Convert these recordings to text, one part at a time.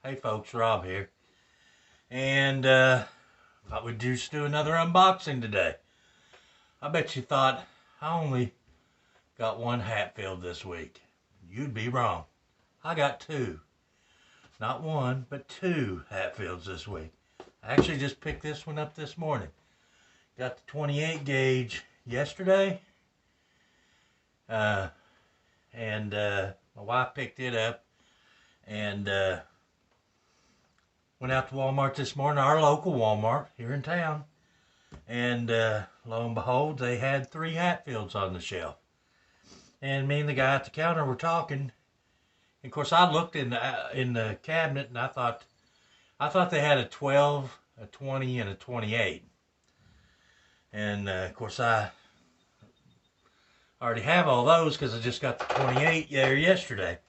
Hey folks, Rob here. And thought we'd just do another unboxing today. I bet you thought I only got one Hatfield this week. You'd be wrong. I got two. Not one, but two Hatfields this week. I actually just picked this one up this morning. Got the 28 gauge yesterday. And my wife picked it up and went out to Walmart this morning, our local Walmart here in town, and lo and behold, they had three Hatfields on the shelf. And me and the guy at the counter were talking. And of course, I looked in the cabinet, and I thought they had a 12, a 20, and a 28. And of course, I already have all those because I just got the 28 there yesterday.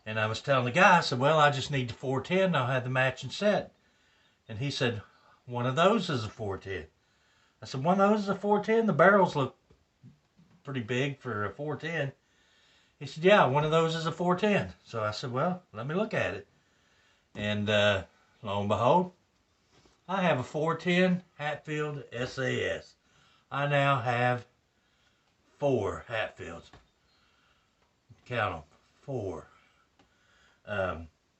And I was telling the guy, I said, well, I just need the 410, and I'll have the matching set. And he said, one of those is a 410. I said, one of those is a 410? The barrels look pretty big for a 410. He said, yeah, one of those is a 410. So I said, well, let me look at it. And lo and behold, I have a 410 Hatfield SAS. I now have 4 Hatfields. Count them, 4.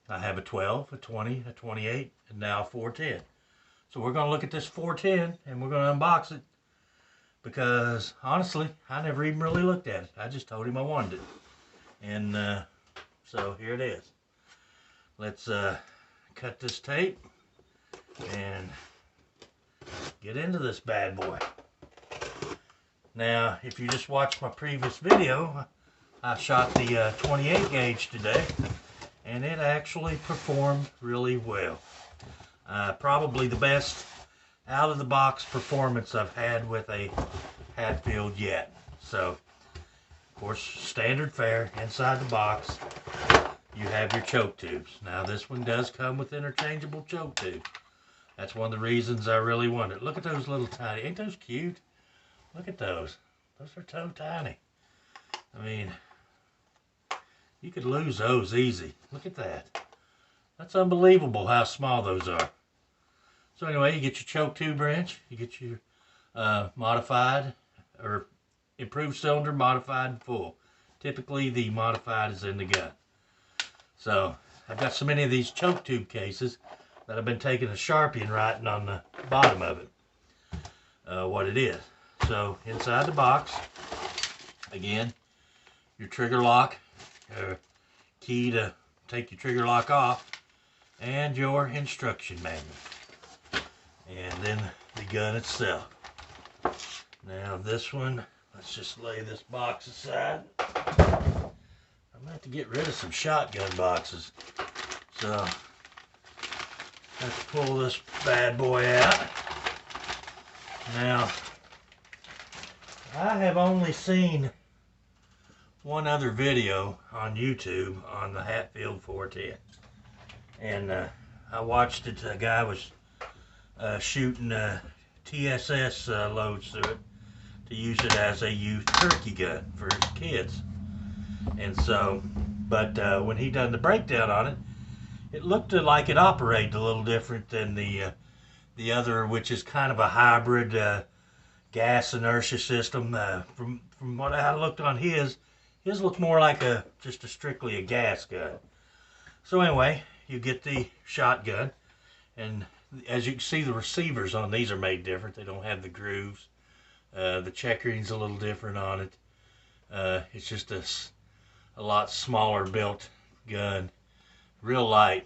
I have a 12, a 20, a 28, and now a 410. So we're going to look at this 410 and we're going to unbox it because honestly, I never even really looked at it. I just told him I wanted it. And so here it is. Let's cut this tape and get into this bad boy. Now, if you just watched my previous video, I shot the 28 gauge today. And it actually performed really well. Probably the best out of the box performance I've had with a Hatfield yet. So, of course, standard fare inside the box, you have your choke tubes. Now this one does come with interchangeable choke tubes. That's one of the reasons I really want it. Look at those little tiny, ain't those cute? Look at those. Those are so tiny. I mean, you could lose those easy. Look at that. That's unbelievable how small those are. So anyway, you get your choke tube wrench. You get your modified or improved cylinder, modified and full. Typically the modified is in the gun. So I've got so many of these choke tube cases that I've been taking a Sharpie and writing on the bottom of it what it is. So inside the box, again, your trigger lock, key to take your trigger lock off, and your instruction manual, and then the gun itself. Now this one, let's just lay this box aside. I'm gonna have to get rid of some shotgun boxes, so I have to pull this bad boy out. Now I have only seen one other video on YouTube on the Hatfield 410, and I watched it. A guy was shooting TSS loads through it to use it as a youth turkey gun for his kids. And so, but when he done the breakdown on it, it looked like it operated a little different than the other, which is kind of a hybrid gas inertia system. From what I looked on his looked more like just strictly a gas gun. So anyway, you get the shotgun, and as you can see, the receivers on these are made different. They don't have the grooves. The checkering's a little different on it. It's just a lot smaller built gun, real light.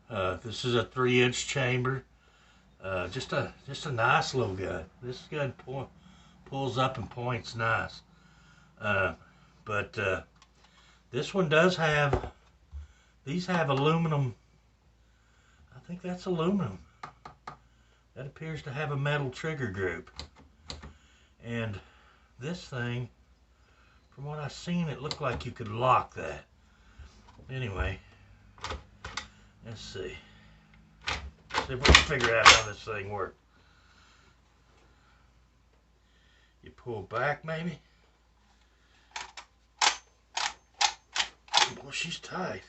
This is a 3-inch chamber. Just a nice little gun. This gun pulls up and points nice. But this one does have, these have aluminum. I think that's aluminum. That appears to have a metal trigger group. And this thing, from what I've seen, it looked like you could lock that. Anyway, let's see. See if we can figure out how this thing works. You pull back maybe. Well, she's tight.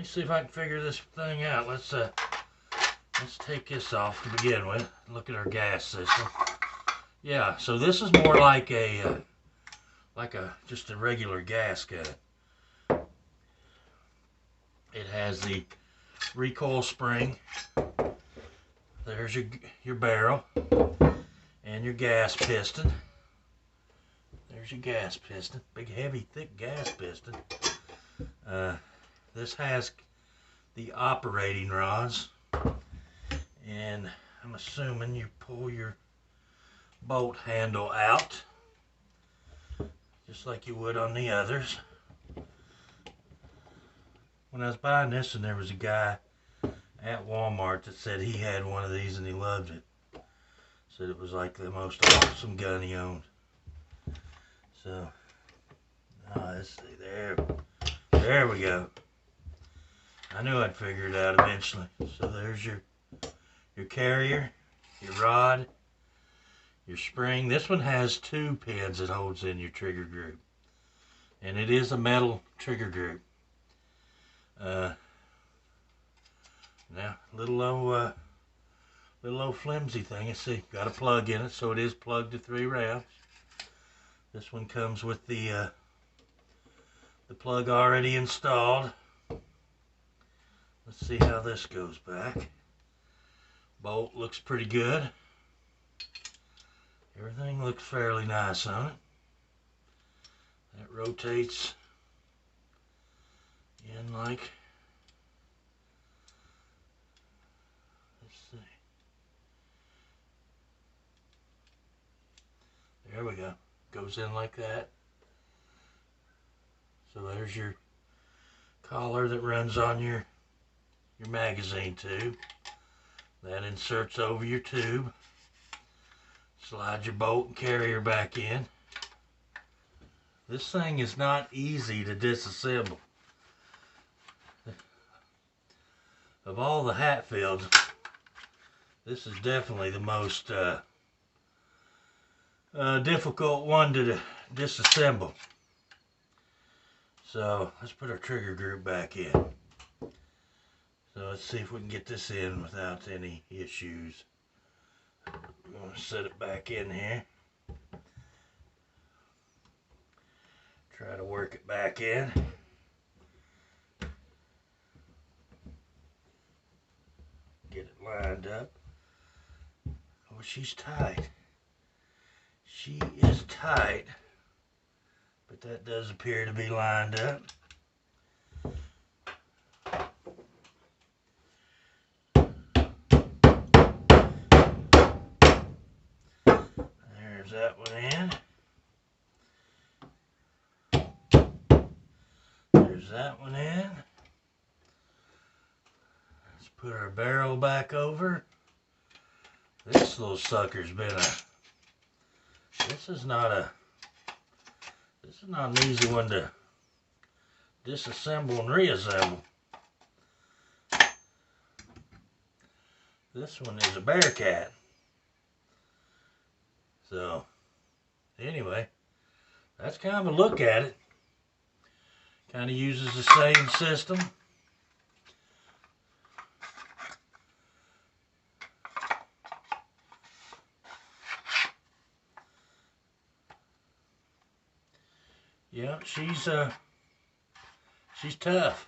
me see if I can figure this thing out. Let's take this off to begin with. Look at our gas system. Yeah, so this is more like just a regular gas gun. It has the recoil spring. There's your barrel and your gas piston. There's your gas piston. Big, heavy, thick gas piston. This has the operating rods, and I'm assuming you pull your bolt handle out just like you would on the others. When I was buying this, and there was a guy at Walmart that said he had one of these and he loved it. Said it was like the most awesome gun he owned. So, let's see, there we go. I knew I'd figure it out eventually. So there's your carrier, your rod, your spring. This one has 2 pins that holds in your trigger group, and it is a metal trigger group. Now, little old flimsy thing. You see, got a plug in it, so it is plugged to 3 rounds. This one comes with the plug already installed. Let's see how this goes back. Bolt looks pretty good. Everything looks fairly nice on it. That rotates in like, let's see. There we go. Goes in like that. So there's your collar that runs on your magazine tube. That inserts over your tube. Slide your bolt and carrier back in. This thing is not easy to disassemble. Of all the Hatfields, this is definitely the most difficult one to disassemble. So let's put our trigger group back in. So let's see if we can get this in without any issues. I'm going to set it back in here. Try to work it back in. Get it lined up. Oh, she's tight. She is tight, but that does appear to be lined up. There's that one in. There's that one in. Let's put our barrel back over. This little sucker's been this is not an easy one to disassemble and reassemble. This one is a Bearcat. So, anyway, that's kind of a look at it. Kind of uses the same system. Yeah, she's tough.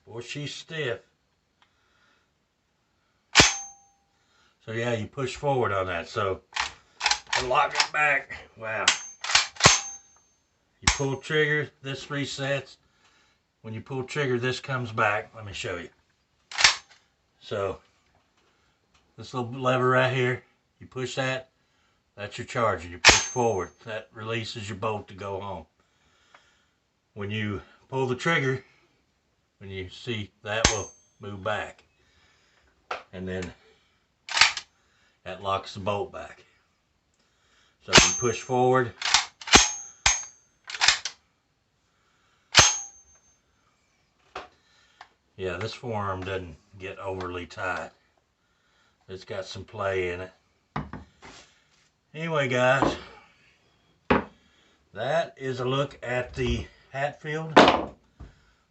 Boy, she's stiff. So yeah, you push forward on that. So I lock it back. Wow. You pull trigger, this resets. When you pull trigger, this comes back. Let me show you. So this little lever right here, you push that, that's your charger. You push forward, that releases your bolt to go home. When you pull the trigger, when you see that will move back. And then that locks the bolt back. So you push forward. Yeah, this forearm doesn't get overly tight. It's got some play in it. Anyway, guys, that is a look at the Hatfield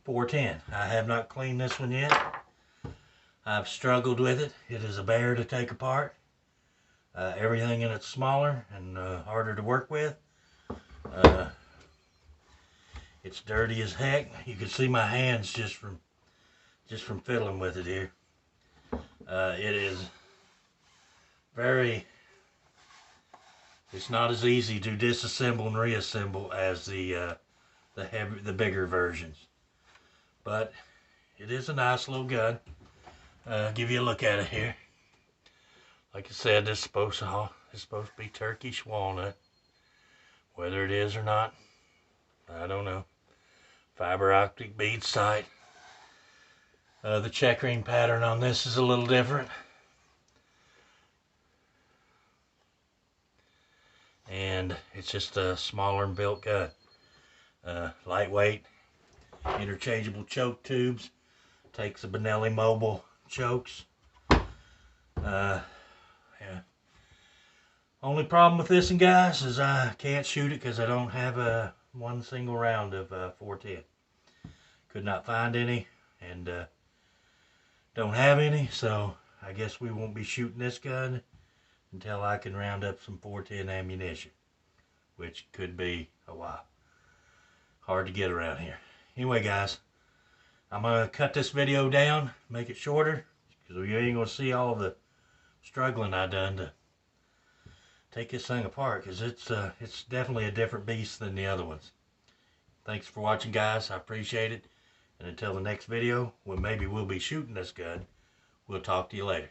410. I have not cleaned this one yet. I've struggled with it. It is a bear to take apart. Everything in it's smaller and harder to work with. It's dirty as heck. You can see my hands just from fiddling with it here. It is it's not as easy to disassemble and reassemble as the bigger versions, but it is a nice little gun. Give you a look at it here. Like I said, this is supposed to be Turkish walnut. Whether it is or not, I don't know. Fiber optic bead sight. The checkering pattern on this is a little different. And it's just a smaller built gun. Lightweight, interchangeable choke tubes. Takes the Benelli Mobile chokes. Yeah. Only problem with this one, guys, is I can't shoot it because I don't have one single round of 410. Could not find any, and don't have any, so I guess we won't be shooting this gun until I can round up some 410 ammunition, which could be a while. Hard to get around here. Anyway, guys, I'm going to cut this video down, make it shorter, because you ain't going to see all the struggling I done to take this thing apart, because it's definitely a different beast than the other ones. Thanks for watching, guys. I appreciate it. And until the next video, when maybe we'll be shooting this gun, we'll talk to you later.